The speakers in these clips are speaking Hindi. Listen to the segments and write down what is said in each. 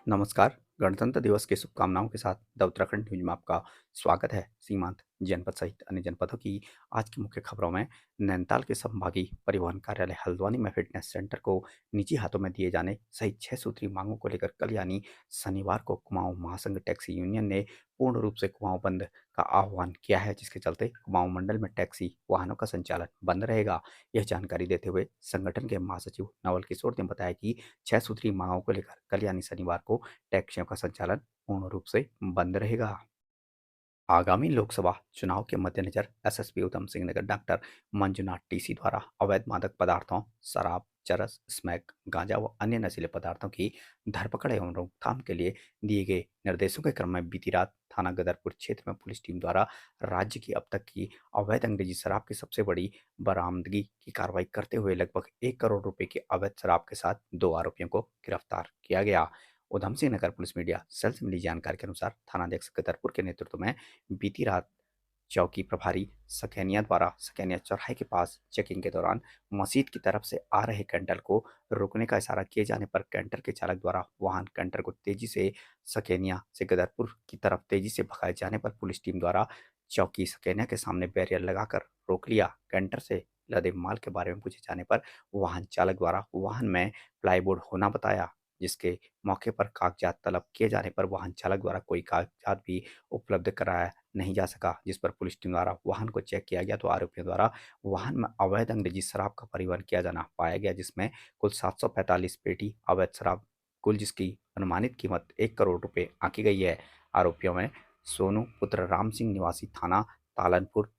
नमस्कार। गणतंत्र दिवस की शुभकामनाओं के साथ द उत्तराखंड न्यूज में आपका स्वागत है। सीमांत जनपद सहित अन्य जनपदों की आज की मुख्य खबरों में नैनीताल के संभागीय परिवहन कार्यालय हल्द्वानी में फिटनेस सेंटर को निजी हाथों में दिए जाने सहित 6 सूत्री मांगों को लेकर कल यानी शनिवार को कुमाऊं महासंघ टैक्सी यूनियन ने पूर्ण रूप से कुमाऊं बंद का आह्वान किया है, जिसके चलते कुमाऊं मंडल में टैक्सी वाहनों का संचालन बंद रहेगा। यह जानकारी देते हुए संगठन के महासचिव नवल किशोर ने बताया कि 6 सूत्री मांगों को लेकर कल यानी शनिवार को टैक्सियों का संचालन पूर्ण रूप से बंद रहेगा। आगामी लोकसभा चुनाव के मद्देनजर SSP Udham Singh Nagar doctor Manjunath TC द्वारा अवैध मादक पदार्थों, शराब, चरस, स्मैक, गांजा व अन्य नशीले पदार्थों की धरपकड़ एवं रोकथाम के लिए दिए गए निर्देशों के क्रम में बीती रात थाना गदरपुर क्षेत्र में पुलिस टीम द्वारा राज्य की अब तक की अवैध अंग्रेजी शराब की सबसे बड़ी बरामदगी की कार्रवाई करते हुए लगभग 1 करोड़ रुपए की अवैध शराब के साथ 2 आरोपियों को गिरफ्तार किया गया। Udham Singh Nagar police media cell से मिली जानकारी के अनुसार थानाध्यक्ष गदरपुर के नेतृत्व में बीती रात चौकी प्रभारी सकैनिया द्वारा सकैनिया चौराहे के पास चेकिंग के दौरान मस्जिद की तरफ से आ रहे कैंटर को रोकने का इशारा किए जाने पर कैंटर के चालक द्वारा वाहन कैंटर को तेजी से सकैनिया से गदरपुर की तरफ तेजी से भगाए जाने पर पुलिस टीम द्वारा चौकी सकैनिया के सामने बैरियर लगाकर रोक लिया। कैंटर से लदे माल के बारे में पूछे जाने पर वाहन चालक द्वारा वाहन में प्लाईवुड होना बताया, जिसके मौके पर कागजात तलब किए जाने पर वाहन चालक द्वारा कोई कागजात भी उपलब्ध कराया नहीं जा सका, जिस पर पुलिस टीम द्वारा वाहन को चेक किया गया तो आरोपियों द्वारा वाहन में अवैध अंग्रेजी शराब का परिवहन किया जाना पाया गया, जिसमें कुल 745 पेटी अवैध शराब कुल जिसकी अनुमानित कीमत 1 करोड़ रुपए आंकी गई है। आरोपियों में सोनू पुत्र राम सिंह निवासी थाना तालनपुर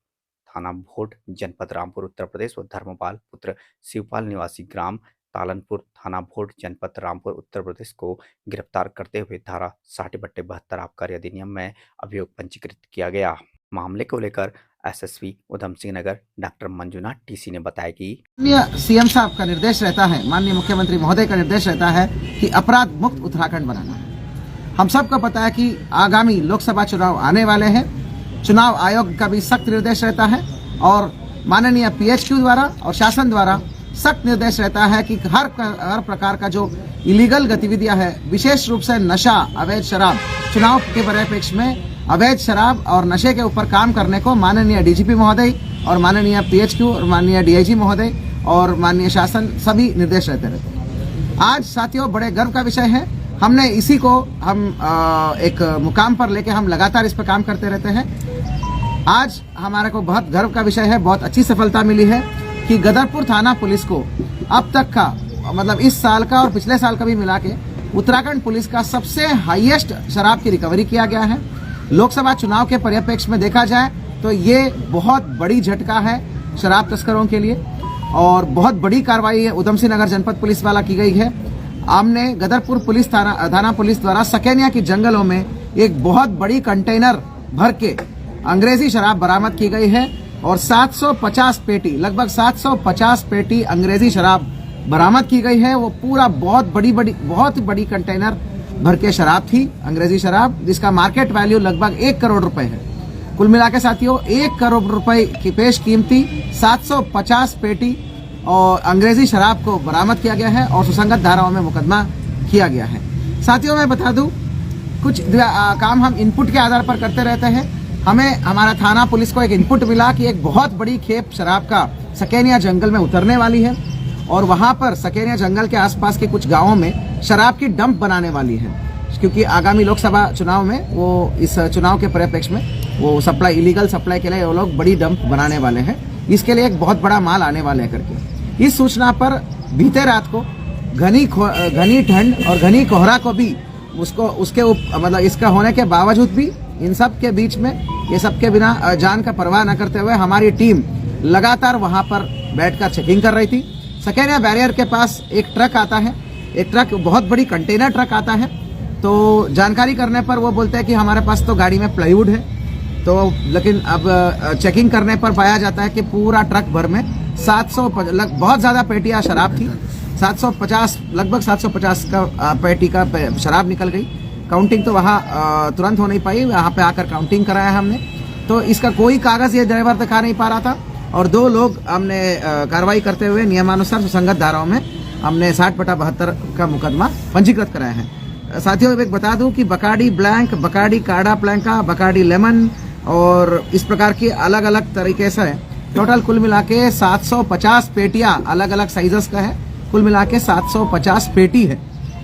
थाना भोट जनपद रामपुर उत्तर प्रदेश व धर्मपाल पुत्र शिवपाल निवासी ग्राम तालनपुर थाना भोट जनपद रामपुर उत्तर प्रदेश को गिरफ्तार करते हुए धारा 60/72 आबकारी अधिनियम में अभियोग पंजीकृत किया गया। मामले को लेकर SSP Udham Singh Nagar doctor Manjunath TC ने बताया कि माननीय सीएम साहब का निर्देश रहता है, माननीय मुख्यमंत्री महोदय का निर्देश रहता है कि अपराध मुक्त उत्तराखंड बनाना। हम सबको पता है कि आगामी लोकसभा चुनाव आने वाले हैं। चुनाव आयोग का भी सख्त निर्देश रहता है और माननीय पीएचक्यू द्वारा और शासन द्वारा सख्त निर्देश रहता है कि हर प्रकार का जो इलीगल गतिविधियां है, विशेष रूप से नशा, अवैध शराब, चुनाव के परिप्रेक्ष्य में अवैध शराब और नशे के ऊपर काम करने को माननीय डीजीपी महोदय और माननीय पीएचक्यू और माननीय डीआईजी महोदय और माननीय शासन सभी निर्देश रहते हैं। आज साथियों बड़े गर्व का विषय है, हमने इसी को हम एक मुकाम पर लेके हम लगातार इस पर काम करते रहते हैं। आज हमारे को बहुत गर्व का विषय है, बहुत अच्छी सफलता मिली है कि गदरपुर थाना पुलिस को अब तक का मतलब इस साल का और पिछले साल का भी मिला के उत्तराखंड पुलिस का सबसे हाईएस्ट शराब की रिकवरी किया गया है। लोकसभा चुनाव के परिप्रेक्ष्य में देखा जाए तो ये बहुत बड़ी झटका है शराब तस्करों के लिए और बहुत बड़ी कार्रवाई उधम सिंह नगर जनपद पुलिस वाला की गई है। हमने गदरपुर पुलिस थाना पुलिस द्वारा सकैनिया की जंगलों में एक बहुत बड़ी कंटेनर भर के अंग्रेजी शराब बरामद की गई है और 750 पेटी लगभग 750 पेटी अंग्रेजी शराब बरामद की गई है। वो पूरा बहुत बड़ी कंटेनर भर के शराब थी, अंग्रेजी शराब, जिसका मार्केट वैल्यू लगभग 1 करोड़ रुपए है। कुल मिला के साथियों 1 करोड़ रुपए की पेश कीमती 750 पेटी और अंग्रेजी शराब को बरामद किया गया है और सुसंगत धाराओं में मुकदमा किया गया है। साथियों मैं बता दूं, कुछ काम हम इनपुट के आधार पर करते रहते हैं। हमें हमारा थाना पुलिस को एक इनपुट मिला कि एक बहुत बड़ी खेप शराब का सकैनिया जंगल में उतरने वाली है और वहां पर सकैनिया जंगल के आसपास के कुछ गांवों में शराब की डंप बनाने वाली है, क्योंकि आगामी लोकसभा चुनाव में वो इस चुनाव के परिप्रेक्ष्य में वो सप्लाई इलीगल सप्लाई के लिए वो लोग बड़ी डंप बनाने वाले हैं। इसके लिए एक बहुत बड़ा माल आने वाले हैं करके इस सूचना पर बीते रात को घनी ठंड और घनी कोहरा को भी उसके मतलब इसका होने के बावजूद भी इन सब के बीच में ये सब के बिना जान का परवाह न करते हुए हमारी टीम लगातार वहां पर बैठकर चेकिंग कर रही थी। सकैनिया बैरियर के पास एक ट्रक आता है, एक ट्रक बहुत बड़ी कंटेनर ट्रक आता है। तो जानकारी करने पर वो बोलते हैं कि हमारे पास तो गाड़ी में प्लाईवुड है, तो लेकिन अब चेकिंग करने पर पाया जाता है कि पूरा ट्रक भर में 700 बहुत ज़्यादा पेटियाँ शराब थी। 750 लगभग 750 का पेटी का शराब निकल गई। काउंटिंग तो वहाँ तुरंत हो नहीं पाई, यहाँ पे आकर काउंटिंग कराया हमने। तो इसका कोई कागज़ ये ड्राइवर दिखा नहीं पा रहा था और 2 लोग हमने कार्रवाई करते हुए नियमानुसार सुसंगत धाराओं में हमने 60/72 का मुकदमा पंजीकृत कराया है। साथियों एक बता दूं कि बकाडी ब्लैंक, बकाडी काड़ा प्लैंका, बकाडी लेमन और इस प्रकार की अलग अलग तरीके से टोटल कुल मिला के 750 पेटियां अलग अलग साइजेस का है। कुल मिला के 750 पेटी है।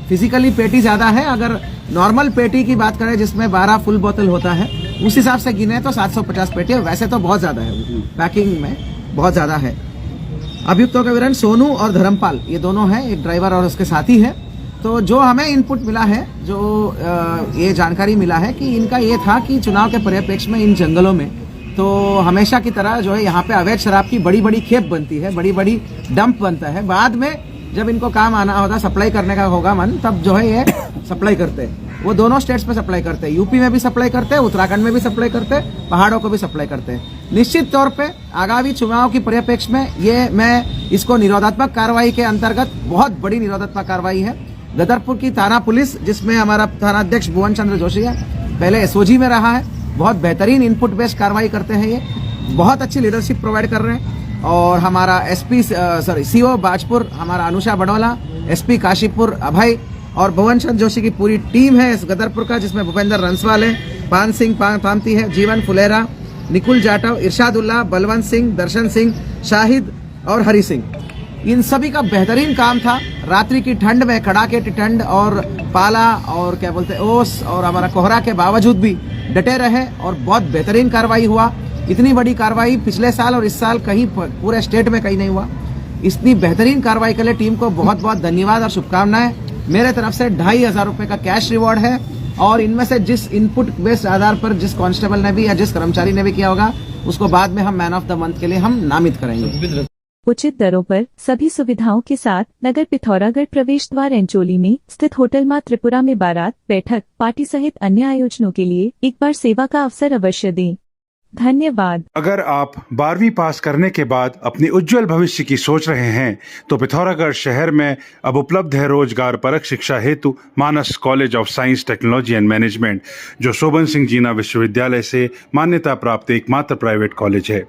फिजिकली पेटी ज़्यादा है, अगर नॉर्मल पेटी की बात करें जिसमें 12 फुल बोतल होता है उस हिसाब से गिने तो 750 पेटी है। वैसे तो बहुत ज़्यादा है, पैकिंग में बहुत ज़्यादा है। अभियुक्तों के विवरण सोनू और धर्मपाल ये दोनों हैं, एक ड्राइवर और उसके साथी है। तो जो हमें इनपुट मिला है, जो ये जानकारी मिला है कि इनका ये था कि चुनाव के परिप्रेक्ष्य में इन जंगलों में तो हमेशा की तरह जो है यहाँ पे अवैध शराब की बड़ी बड़ी खेप बनती है, बड़ी बड़ी डंप बनता है। बाद में जब इनको काम आना होता, सप्लाई करने का होगा मन, तब जो है ये सप्लाई करते हैं। वो दोनों स्टेट्स पे सप्लाई करते हैं, यूपी में भी सप्लाई करते हैं, उत्तराखंड में भी सप्लाई करते हैं, पहाड़ों को भी सप्लाई करते हैं। निश्चित तौर पे आगामी चुनाव की परिप्रेक्ष्य में ये मैं इसको निरोधात्मक कार्रवाई के अंतर्गत, बहुत बड़ी निरोधात्मक कार्रवाई है। गदरपुर की थाना पुलिस, जिसमें हमारा थाना अध्यक्ष भुवन चंद्र जोशी है, पहले एसओजी में रहा है, बहुत बेहतरीन इनपुट बेस्ड कार्रवाई करते हैं। ये बहुत अच्छी लीडरशिप प्रोवाइड कर रहे हैं। और हमारा सीओ बाजपुर हमारा अनुषा बडोला, एसपी काशीपुर अभय और भुवन चंद्र जोशी की पूरी टीम है इस गदरपुर का, जिसमें भूपेंद्र रंसवाल है, पान सिंह पामती है, जीवन फुलेरा, निकुल जाटव, इरशादुल्ला, बलवंत सिंह, दर्शन सिंह, शाहिद और हरि सिंह। इन सभी का बेहतरीन काम था। रात्रि की ठंड में, कड़ाके की ठंड और पाला और क्या बोलते हैं ओस और हमारा कोहरा के बावजूद भी डटे रहे और बहुत बेहतरीन कार्रवाई हुआ। इतनी बड़ी कार्रवाई पिछले साल और इस साल कहीं पूरे स्टेट में कहीं नहीं हुआ। इतनी बेहतरीन कार्रवाई के लिए टीम को बहुत बहुत धन्यवाद और शुभकामनाएं। मेरे तरफ से 2500 रुपए का कैश रिवॉर्ड है और इनमें से जिस इनपुट बेस्ड आधार पर जिस कांस्टेबल ने भी या जिस कर्मचारी ने भी किया होगा उसको बाद में हम मैन ऑफ द मंथ के लिए हम नामित करेंगे। उचित दरों पर सभी सुविधाओं के साथ नगर पिथौरागढ़ प्रवेश द्वार एंचोली में स्थित होटल मां त्रिपुरा में बारात, बैठक, पार्टी सहित अन्य आयोजनों के लिए एक बार सेवा का अवसर अवश्य दें। धन्यवाद। अगर आप 12वीं पास करने के बाद अपने उज्जवल भविष्य की सोच रहे हैं तो पिथौरागढ़ शहर में अब उपलब्ध है रोजगार परक शिक्षा हेतु Manas college of science technology and management, जो शोभन सिंह जीना विश्वविद्यालय से मान्यता प्राप्त एकमात्र प्राइवेट कॉलेज है,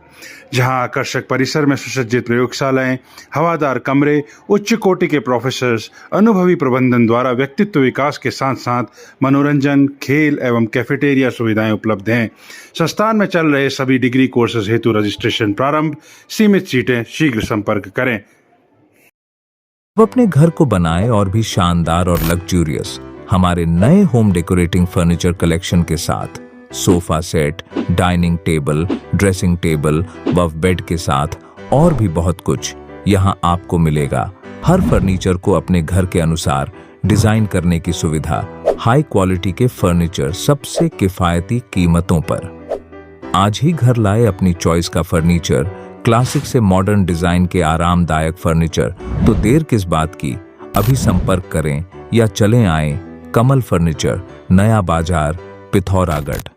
जहां आकर्षक परिसर में सुसज्जित प्रयोगशालाएं, हवादार कमरे, उच्च कोटि के प्रोफेसर्स, अनुभवी प्रबंधन द्वारा व्यक्तित्व विकास के साथ साथ मनोरंजन, खेल एवं कैफेटेरिया सुविधाएं उपलब्ध हैं। संस्थान में चल रहे सभी डिग्री कोर्सेज हेतु रजिस्ट्रेशन प्रारंभ। सीमित सीटें, शीघ्र संपर्क करें। अब अपने घर को बनाएं और भी शानदार और लग्जूरियस हमारे नए होम डेकोरेटिंग फर्नीचर कलेक्शन के साथ। Sofa set, dining table, dressing table व बेड के साथ और भी बहुत कुछ यहाँ आपको मिलेगा। हर फर्नीचर को अपने घर के अनुसार डिजाइन करने की सुविधा, हाई क्वालिटी के फर्नीचर सबसे किफायती कीमतों पर। आज ही घर लाए अपनी चॉइस का फर्नीचर, क्लासिक से मॉडर्न डिजाइन के आरामदायक फर्नीचर। तो देर किस बात की, अभी संपर्क करें या चलें आए कमल फर्नीचर, नया बाजार, पिथौरागढ़।